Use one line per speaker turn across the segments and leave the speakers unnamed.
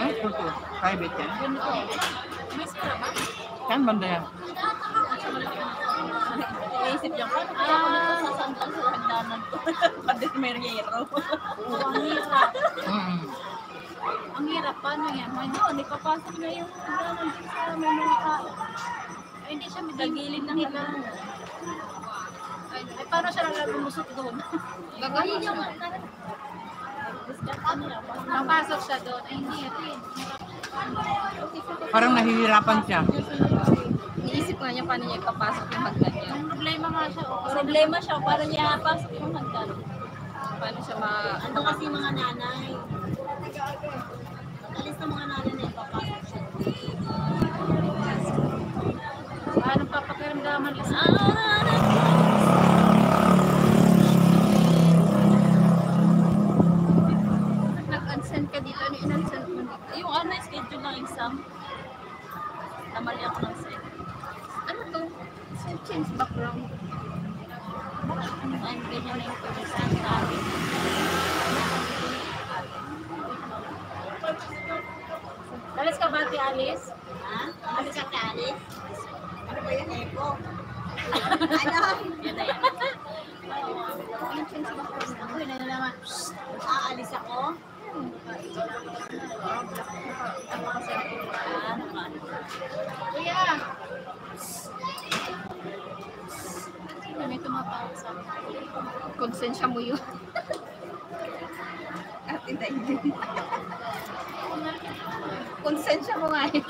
Ito. Private yan.
Mas para ba?
Saan banda yan?
Naisip niya ko, sasandal sa hagdanan ko. Padit Meriero. Ang hirap. Ang hirap, paano yan? Doon, ipapasok na yung hagdanan sa mga hindi siya midagilid ng hilang. Ay, paano siya lang lumusot doon? Gagawin niya. Papasok siya doon. Ay, hindi.
Parang nahihirapan siya.
Iniisip nga niya paano niya ipapasok yung hagdan niya. Problema nga siya. Problema siya. Paano niya pasok yung hagdan? Paano siya Ano kasi mga nanay? Alis na mga nanay na ipapasok siya. Paano papakiramdaman lang? Nag-unsend ka dito. Ano in-unsend mo dito? Yung schedule ng exam. Namali ako ng set. Ano to? Change background. Ang ganyan na yung pag-isang sa akin. Alis ka ba, Ate Alice? Ha? Alis ka, Ate Alice? Ano ba yun? Eko? Ano? Yan na yan. Yung change background. Uy, na naman. Aalis ako? Kuya! May tumapawag sa akin. Konsensya mo yun. Ate Daigin. Konsensya mo nga eh.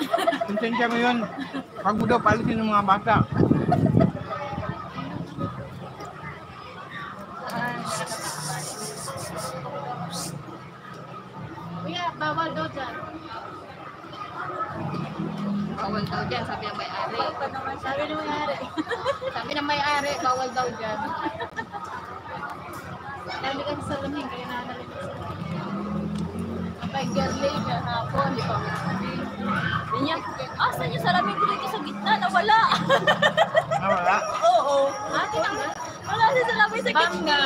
Konsensya mo yun. Pag mo daw palisin ng mga bata.
Kuya, bawal daw dyan. Bawal daw dyan, sabi ng may-ari. Sabi ng may-ari. Sabi ng may-ari, bawal daw dyan. Dami kasi sa lamig, kaya nanalik ko sa kapag girly, hapon, di pa sabi. Ganyan, saan yung salamin ko dito sa gitna? Nawala.
Nawala?
Oo. Wala sa salamin sa gitna.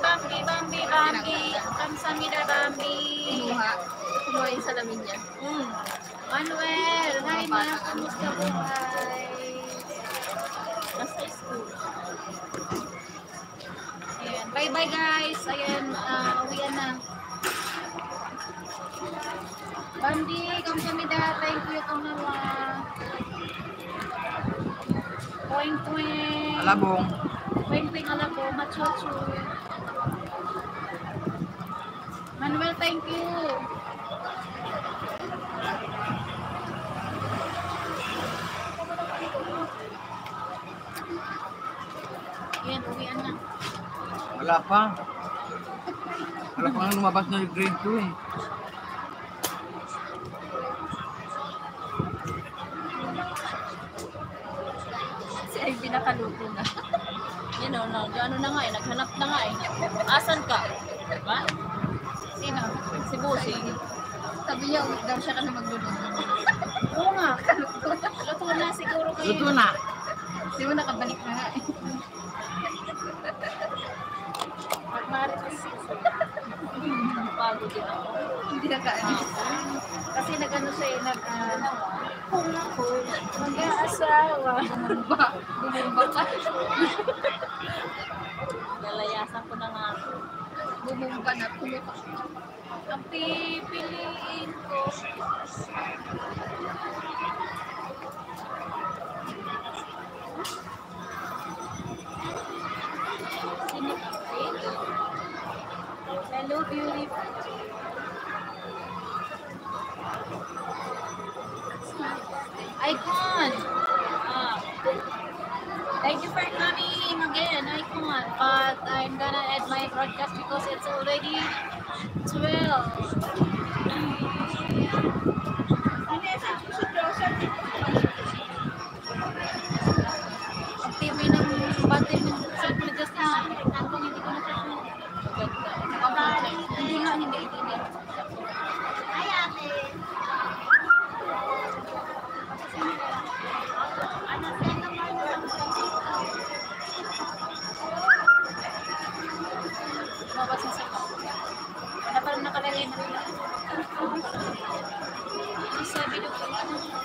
Bambi. Kamsamida, Bambi. Kumuha yung salamin niya. Manuel, hi ma, kamusta buhay? Basta school. Ayan, bye-bye guys. Ayan, uwian na. Bambi, kamsamida, thank you, Kamawa. Poing-poing.
Alabong.
Poing-poing, alabong, machocho. Manuel, thank you. Yan, uwian na.
Wala pa. Wala pa nga lumabas na yung grade 2 eh.
Si Ivy nakaluto na. Yan o, ano na nga eh, naghanap na nga eh. Asan ka? Diba? Sino? Si Busing. Sabi niya, ulit daw siya ka na magluluto. Oo nga. Luto na siguro kayo.
Luto na.
Di mo nakabalik na nga eh. Magmarit kasi. Pagod din ako. Hindi na kaalis. Kasi nag-ano siya eh, kung ako mag-aasawa. Bumumba ka. Lalayasan ko na nga ako. Bumumba na, tumutok. Ang pipiliin ko. Hello, beautiful. Icon. Thank you for coming again, Icon. But I'm gonna end my broadcast because it's already 12. Ang TV ng battery ng cellphone just na. Kung hindi ko na siya. Hindi nga, hindi. Ay, ate. Mabas na sa ko. Wala pa rin nakalagay na sabi doon.